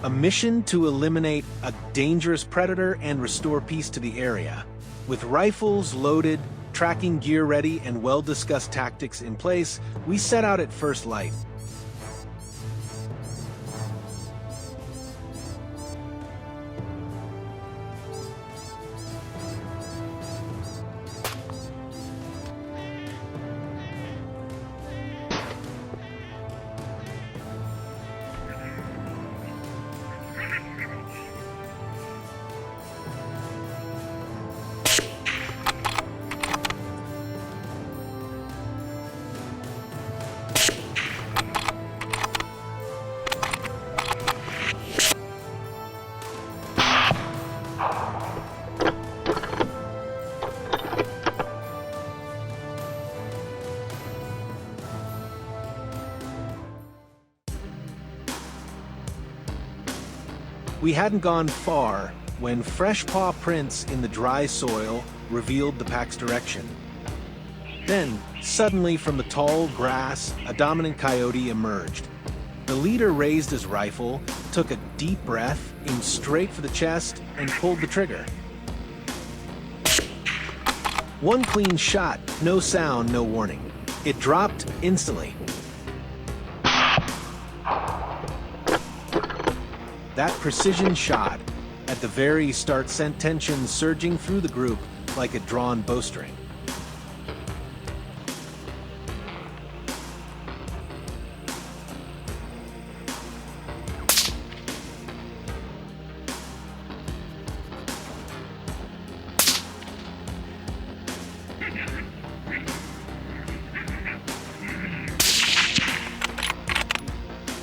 A mission to eliminate a dangerous predator and restore peace to the area. With rifles loaded, tracking gear ready, and well-discussed tactics in place, we set out at first light. We hadn't gone far when fresh paw prints in the dry soil revealed the pack's direction. Then, suddenly from the tall grass, a dominant coyote emerged. The leader raised his rifle, took a deep breath, aimed straight for the chest, and pulled the trigger. One clean shot, no sound, no warning. It dropped instantly. That precision shot at the very start sent tension surging through the group like a drawn bowstring.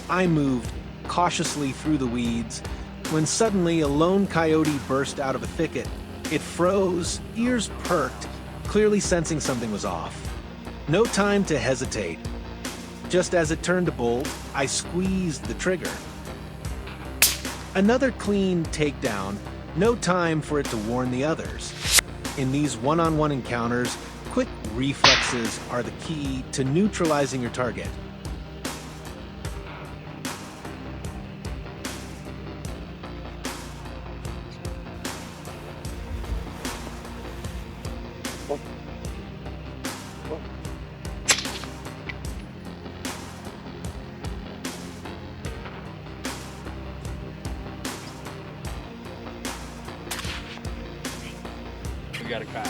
I moved cautiously through the weeds when suddenly a lone coyote burst out of a thicket. It froze, ears perked, clearly sensing something was off. No time to hesitate. Just as it turned to bolt, I squeezed the trigger. Another clean takedown, no time for it to warn the others. In these one-on-one encounters, quick reflexes are the key to neutralizing your target. We got a cow.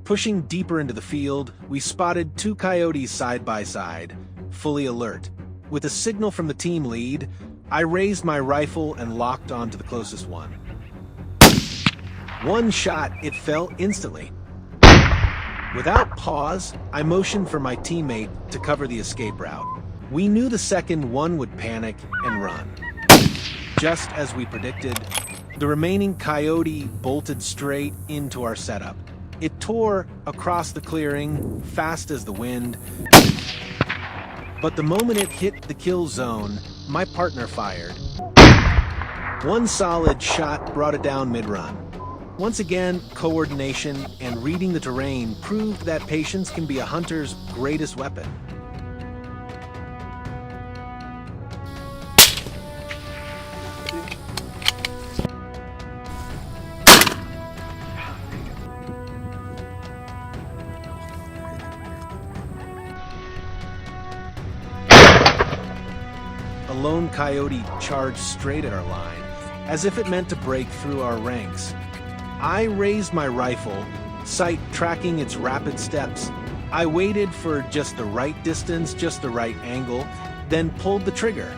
Pushing deeper into the field, we spotted two coyotes side by side, fully alert. With a signal from the team lead, I raised my rifle and locked onto the closest one. One shot, it fell instantly. Without pause, I motioned for my teammate to cover the escape route. We knew the second one would panic and run. Just as we predicted, the remaining coyote bolted straight into our setup. It tore across the clearing, fast as the wind. But the moment it hit the kill zone, my partner fired. One solid shot brought it down mid-run. Once again, coordination and reading the terrain proved that patience can be a hunter's greatest weapon. A lone coyote charged straight at our line, as if it meant to break through our ranks. I raised my rifle, sight tracking its rapid steps. I waited for just the right distance, just the right angle, then pulled the trigger.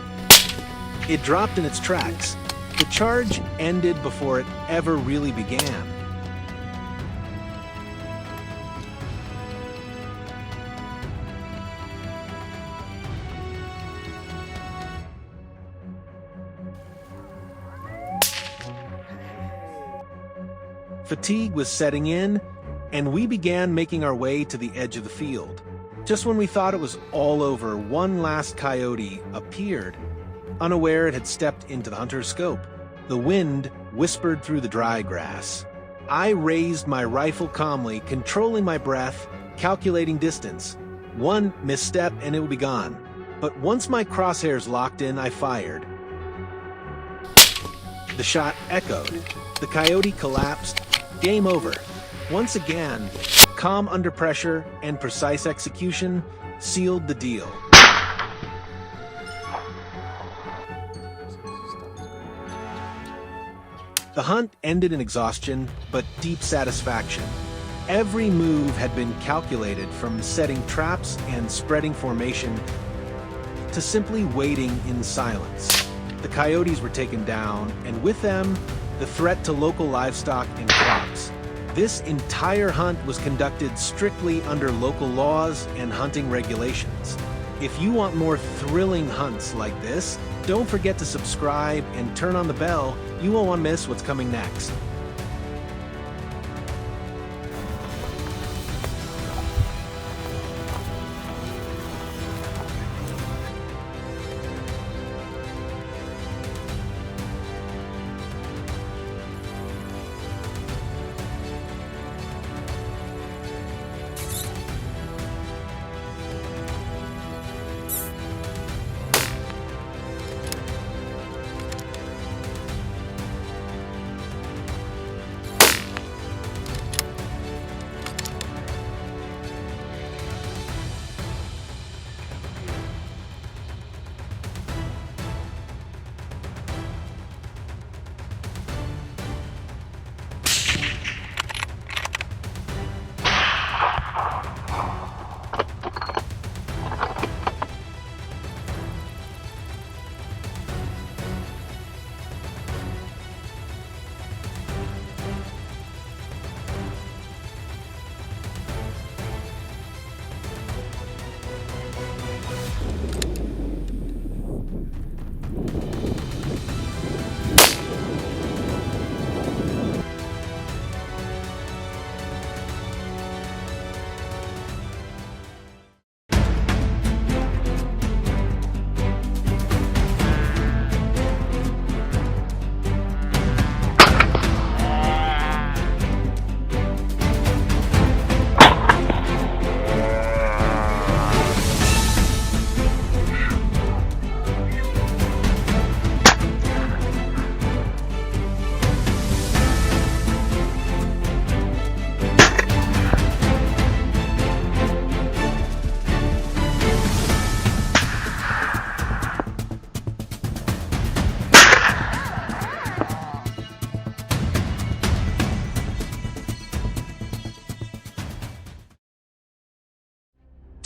It dropped in its tracks. The charge ended before it ever really began. Fatigue was setting in, and we began making our way to the edge of the field. Just when we thought it was all over, one last coyote appeared. Unaware it had stepped into the hunter's scope. The wind whispered through the dry grass. I raised my rifle calmly, controlling my breath, calculating distance. One misstep and it would be gone. But once my crosshairs locked in, I fired. The shot echoed. The coyote collapsed. Game over. Once again, calm under pressure and precise execution sealed the deal. The hunt ended in exhaustion, but deep satisfaction. Every move had been calculated, from setting traps and spreading formation to simply waiting in silence. The coyotes were taken down, and with them, the threat to local livestock and crops. This entire hunt was conducted strictly under local laws and hunting regulations. If you want more thrilling hunts like this, don't forget to subscribe and turn on the bell. You won't want to miss what's coming next.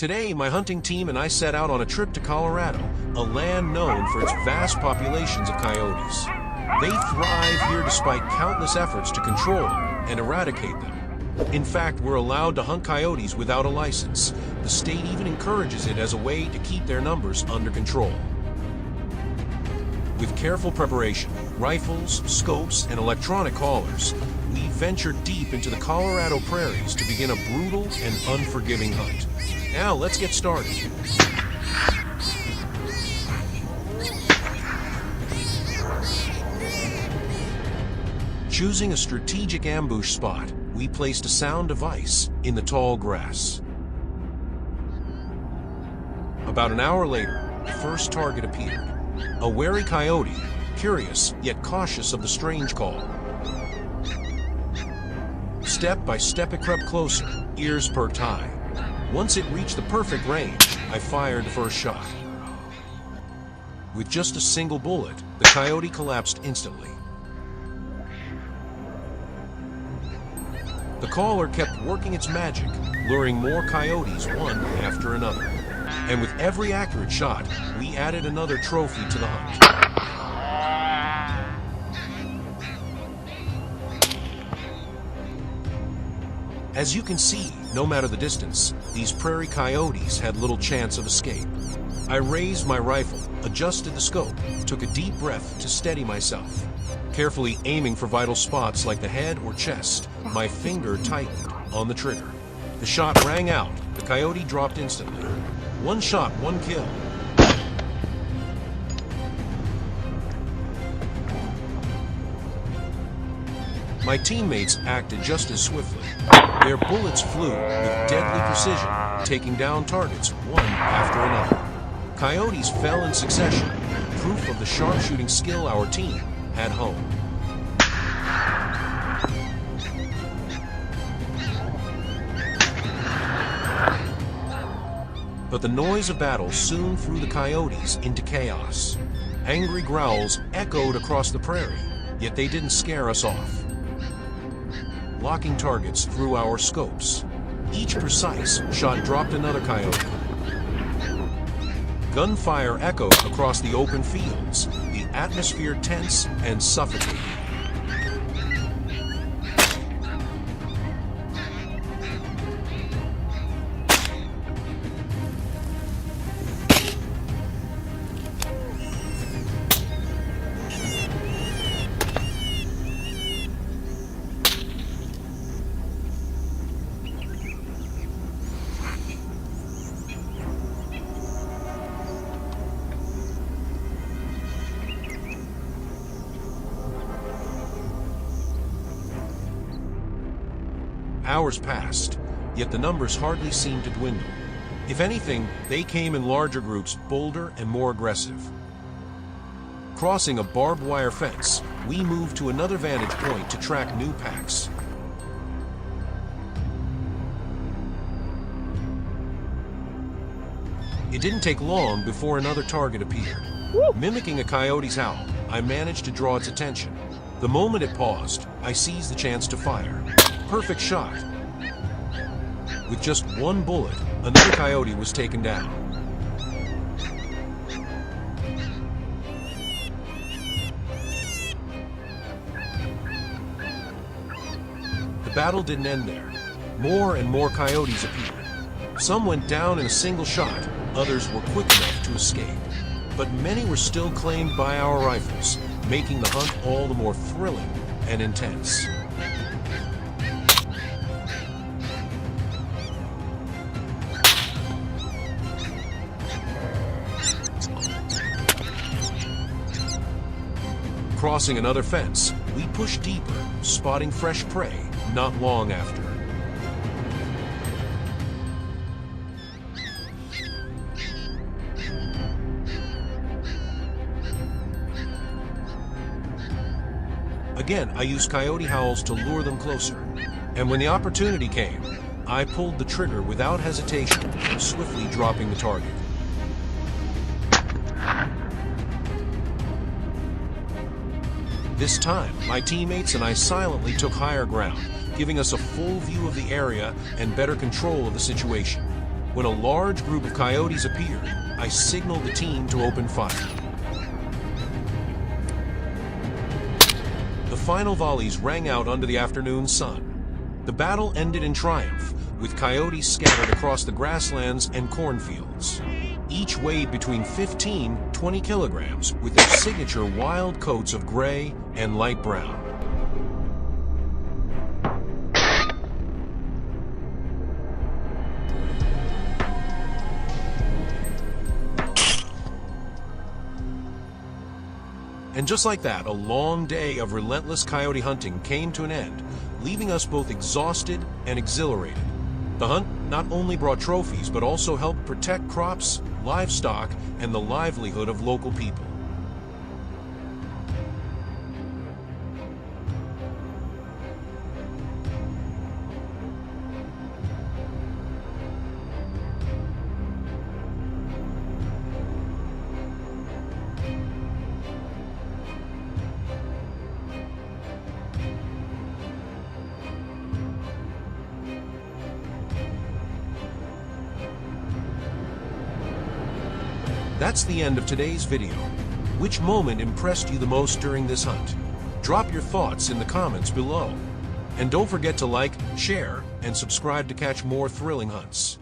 Today, my hunting team and I set out on a trip to Colorado, a land known for its vast populations of coyotes. They thrive here despite countless efforts to control and eradicate them. In fact, we're allowed to hunt coyotes without a license. The state even encourages it as a way to keep their numbers under control. With careful preparation, rifles, scopes, and electronic collars, we ventured deep into the Colorado prairies to begin a brutal and unforgiving hunt. Now, let's get started. Choosing a strategic ambush spot, we placed a sound device in the tall grass. About an hour later, the first target appeared. A wary coyote, curious yet cautious of the strange call. Step by step it crept closer, ears perked high. Once it reached the perfect range, I fired the first shot. With just a single bullet, the coyote collapsed instantly. The caller kept working its magic, luring more coyotes one after another. And with every accurate shot, we added another trophy to the hunt. As you can see, no matter the distance, these prairie coyotes had little chance of escape. I raised my rifle, adjusted the scope, took a deep breath to steady myself. Carefully aiming for vital spots like the head or chest, my finger tightened on the trigger. The shot rang out. The coyote dropped instantly. One shot, one kill. My teammates acted just as swiftly. Their bullets flew with deadly precision, taking down targets one after another. Coyotes fell in succession, proof of the sharpshooting skill our team had honed. But the noise of battle soon threw the coyotes into chaos. Angry growls echoed across the prairie, yet they didn't scare us off. Locking targets through our scopes. Each precise shot dropped another coyote. Gunfire echoed across the open fields, the atmosphere tense and suffocating. Hours passed, yet the numbers hardly seemed to dwindle. If anything, they came in larger groups, bolder and more aggressive. Crossing a barbed wire fence, we moved to another vantage point to track new packs. It didn't take long before another target appeared. Mimicking a coyote's howl, I managed to draw its attention. The moment it paused, I seized the chance to fire. Perfect shot. With just one bullet, another coyote was taken down. The battle didn't end there. More and more coyotes appeared. Some went down in a single shot, others were quick enough to escape. But many were still claimed by our rifles, making the hunt all the more thrilling and intense. Crossing another fence, we pushed deeper, spotting fresh prey not long after. Again, I used coyote howls to lure them closer. And when the opportunity came, I pulled the trigger without hesitation, swiftly dropping the target. This time, my teammates and I silently took higher ground, giving us a full view of the area and better control of the situation. When a large group of coyotes appeared, I signaled the team to open fire. The final volleys rang out under the afternoon sun. The battle ended in triumph, with coyotes scattered across the grasslands and cornfields. Each weighed between 15–20 kilograms, with their signature wild coats of gray and light brown. And just like that, a long day of relentless coyote hunting came to an end, leaving us both exhausted and exhilarated. The hunt not only brought trophies, but also helped protect crops, livestock, and the livelihood of local people. That's the end of today's video. Which moment impressed you the most during this hunt? Drop your thoughts in the comments below. And don't forget to like, share, and subscribe to catch more thrilling hunts.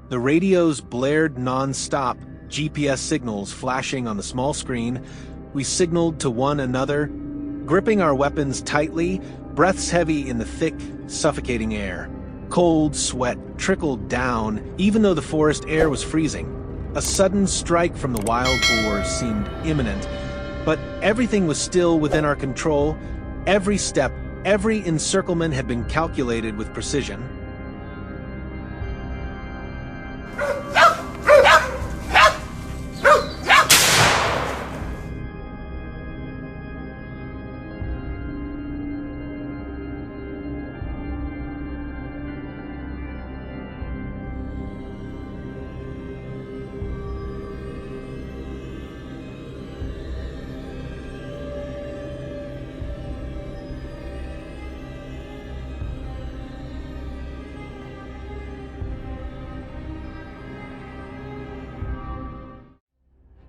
The radios blared non-stop, GPS signals flashing on the small screen. We signaled to one another, gripping our weapons tightly, breaths heavy in the thick, suffocating air. Cold sweat trickled down, even though the forest air was freezing. A sudden strike from the wild boars seemed imminent, but everything was still within our control. Every step, every encirclement had been calculated with precision.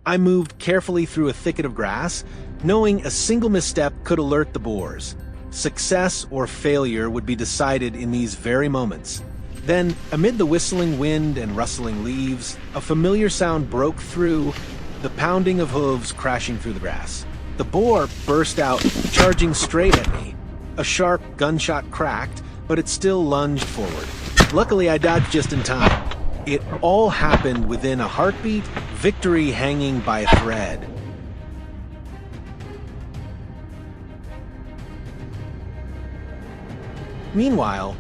I moved carefully through a thicket of grass, knowing a single misstep could alert the boars. Success or failure would be decided in these very moments. Then, amid the whistling wind and rustling leaves, a familiar sound broke through, the pounding of hooves crashing through the grass. The boar burst out, charging straight at me. A sharp gunshot cracked, but it still lunged forward. Luckily, I dodged just in time. It all happened within a heartbeat, victory hanging by a thread. Meanwhile,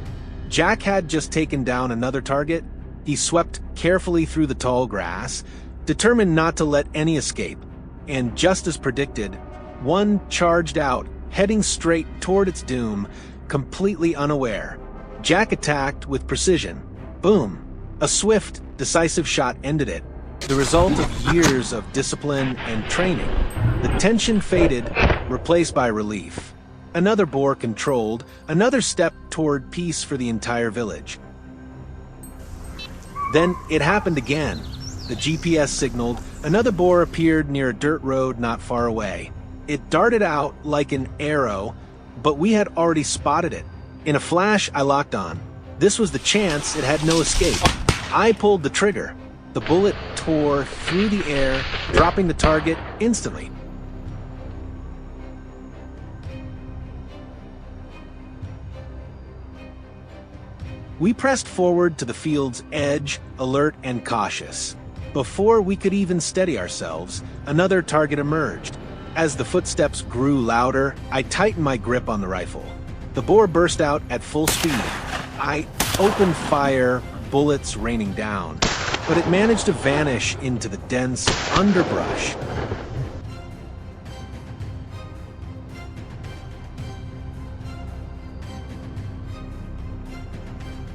Jack had just taken down another target. He swept carefully through the tall grass, determined not to let any escape. And just as predicted, one charged out, heading straight toward its doom, completely unaware. Jack attacked with precision. Boom. A swift, decisive shot ended it, the result of years of discipline and training. The tension faded, replaced by relief. Another boar controlled, another step toward peace for the entire village. Then it happened again. The GPS signaled, another boar appeared near a dirt road not far away. It darted out like an arrow, but we had already spotted it. In a flash, I locked on. This was the chance, it had no escape. I pulled the trigger. The bullet tore through the air, dropping the target instantly. We pressed forward to the field's edge, alert and cautious. Before we could even steady ourselves, another target emerged. As the footsteps grew louder, I tightened my grip on the rifle. The boar burst out at full speed. I opened fire, bullets raining down, but it managed to vanish into the dense underbrush.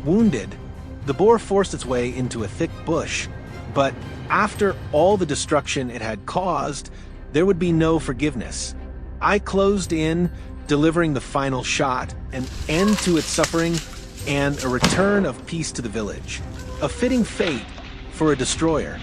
Wounded, the boar forced its way into a thick bush, but after all the destruction it had caused, there would be no forgiveness. I closed in, delivering the final shot, an end to its suffering, and a return of peace to the village. A fitting fate for a destroyer.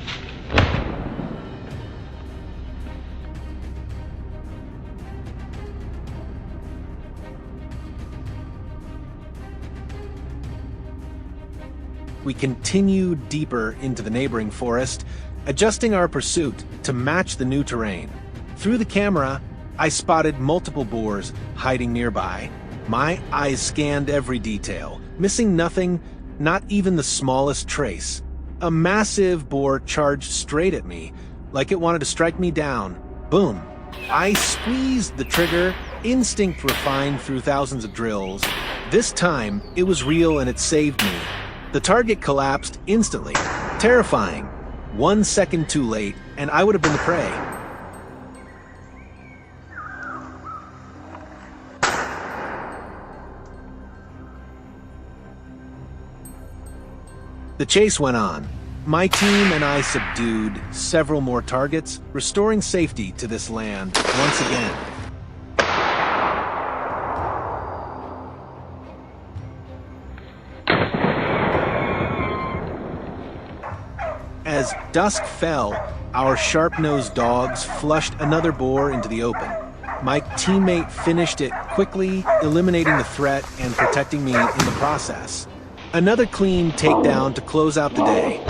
We continued deeper into the neighboring forest, adjusting our pursuit to match the new terrain. Through the camera, I spotted multiple boars hiding nearby. My eyes scanned every detail, missing nothing, not even the smallest trace. A massive boar charged straight at me, like it wanted to strike me down. Boom. I squeezed the trigger, instinct refined through thousands of drills. This time, it was real and it saved me. The target collapsed instantly. Terrifying. 1 second too late, and I would have been the prey. The chase went on. My team and I subdued several more targets, restoring safety to this land once again. As dusk fell, our sharp-nosed dogs flushed another boar into the open. My teammate finished it quickly, eliminating the threat and protecting me in the process. Another clean takedown to close out the day.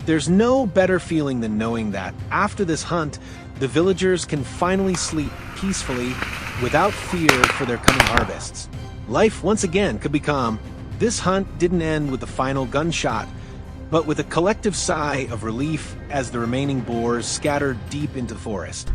There's no better feeling than knowing that, after this hunt, the villagers can finally sleep peacefully without fear for their coming harvests. Life once again could be calm. This hunt didn't end with the final gunshot, but with a collective sigh of relief as the remaining boars scattered deep into the forest.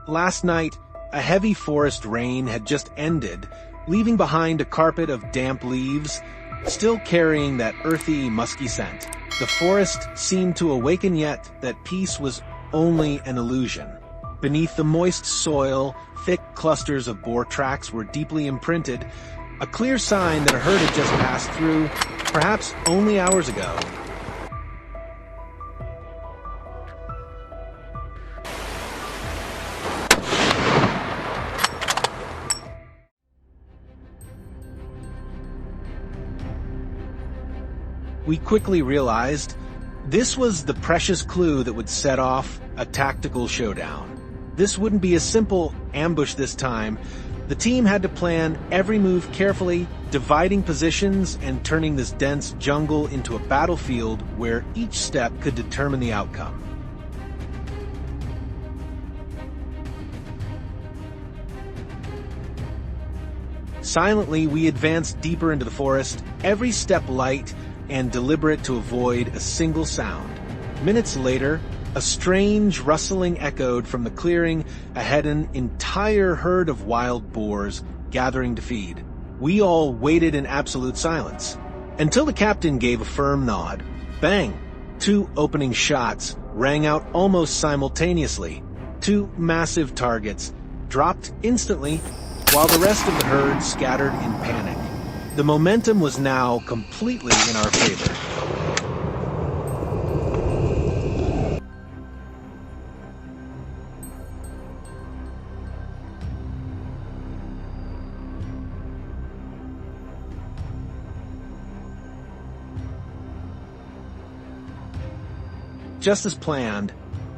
Last night, a heavy forest rain had just ended, leaving behind a carpet of damp leaves, still carrying that earthy, musky scent. The forest seemed to awaken yet that peace was only an illusion. Beneath the moist soil, thick clusters of boar tracks were deeply imprinted, a clear sign that a herd had just passed through, perhaps only hours ago. We quickly realized this was the precious clue that would set off a tactical showdown. This wouldn't be a simple ambush this time, The team had to plan every move carefully, dividing positions and turning this dense jungle into a battlefield where each step could determine the outcome. Silently, we advanced deeper into the forest, every step light and deliberate to avoid a single sound. Minutes later, a strange rustling echoed from the clearing ahead, an entire herd of wild boars gathering to feed. We all waited in absolute silence, until the captain gave a firm nod. Bang! 2 opening shots rang out almost simultaneously. 2 massive targets dropped instantly, while the rest of the herd scattered in panic. The momentum was now completely in our favor. Just as planned,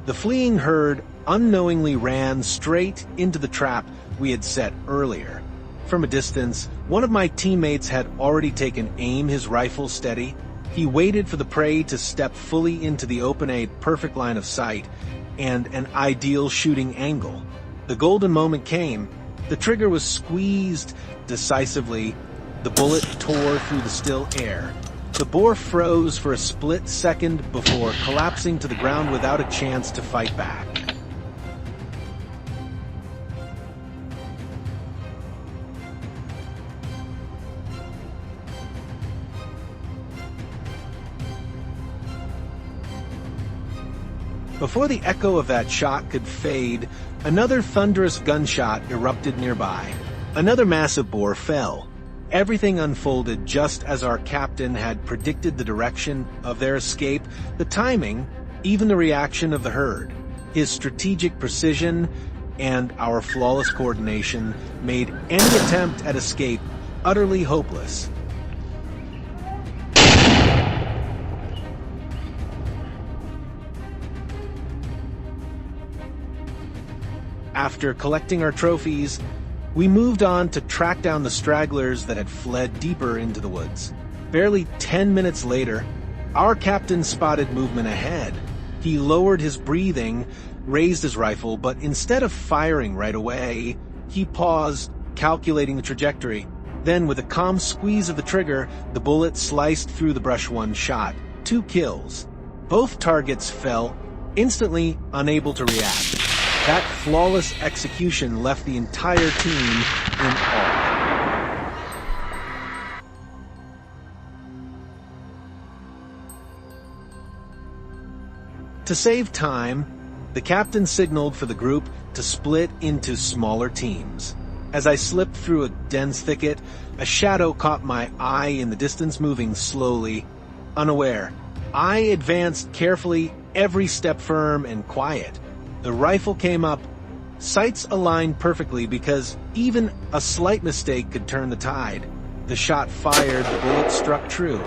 the fleeing herd unknowingly ran straight into the trap we had set earlier. From a distance, one of my teammates had already taken aim, his rifle steady. He waited for the prey to step fully into the open, a perfect line of sight and an ideal shooting angle. The golden moment came. The trigger was squeezed decisively. The bullet tore through the still air. The boar froze for a split second before collapsing to the ground without a chance to fight back. Before the echo of that shot could fade, another thunderous gunshot erupted nearby. Another massive boar fell. Everything unfolded just as our captain had predicted. The direction of their escape, the timing, even the reaction of the herd. His strategic precision and our flawless coordination made any attempt at escape utterly hopeless. After collecting our trophies, we moved on to track down the stragglers that had fled deeper into the woods. Barely 10 minutes later, our captain spotted movement ahead. He lowered his breathing, raised his rifle, but instead of firing right away, he paused, calculating the trajectory. Then, with a calm squeeze of the trigger, the bullet sliced through the brush. 1 shot, 2 kills. Both targets fell, instantly unable to react. That flawless execution left the entire team in awe. To save time, the captain signaled for the group to split into smaller teams. As I slipped through a dense thicket, a shadow caught my eye in the distance, moving slowly, unaware. I advanced carefully, every step firm and quiet. The rifle came up, sights aligned perfectly because even a slight mistake could turn the tide. The shot fired, the bullet struck true,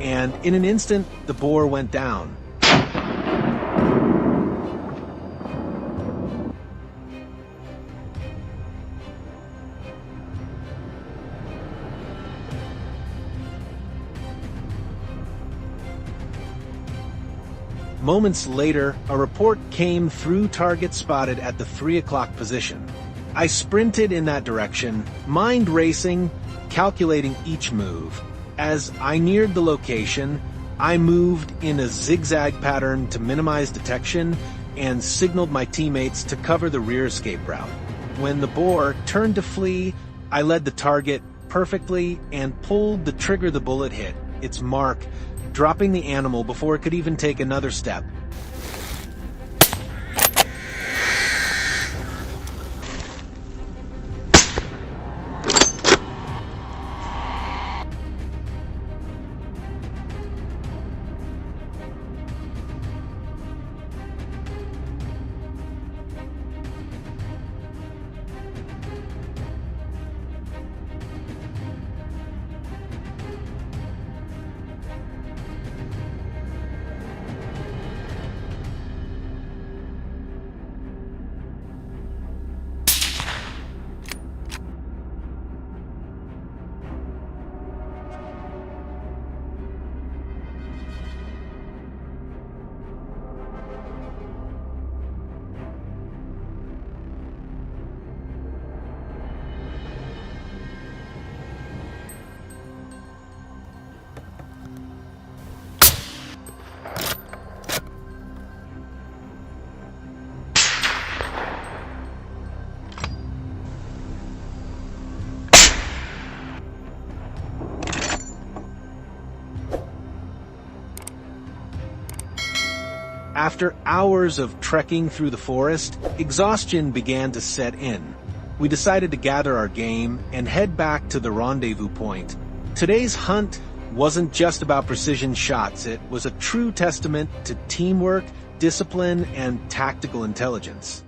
and in an instant, the boar went down. Moments later, a report came through target spotted at the 3 o'clock position. I sprinted in that direction, mind racing, calculating each move. As I neared the location, I moved in a zigzag pattern to minimize detection and signaled my teammates to cover the rear escape route. When the boar turned to flee, I led the target perfectly and pulled the trigger. The bullet hit its mark, dropping the animal before it could even take another step. After hours of trekking through the forest, exhaustion began to set in. We decided to gather our game and head back to the rendezvous point. Today's hunt wasn't just about precision shots, it was a true testament to teamwork, discipline, and tactical intelligence.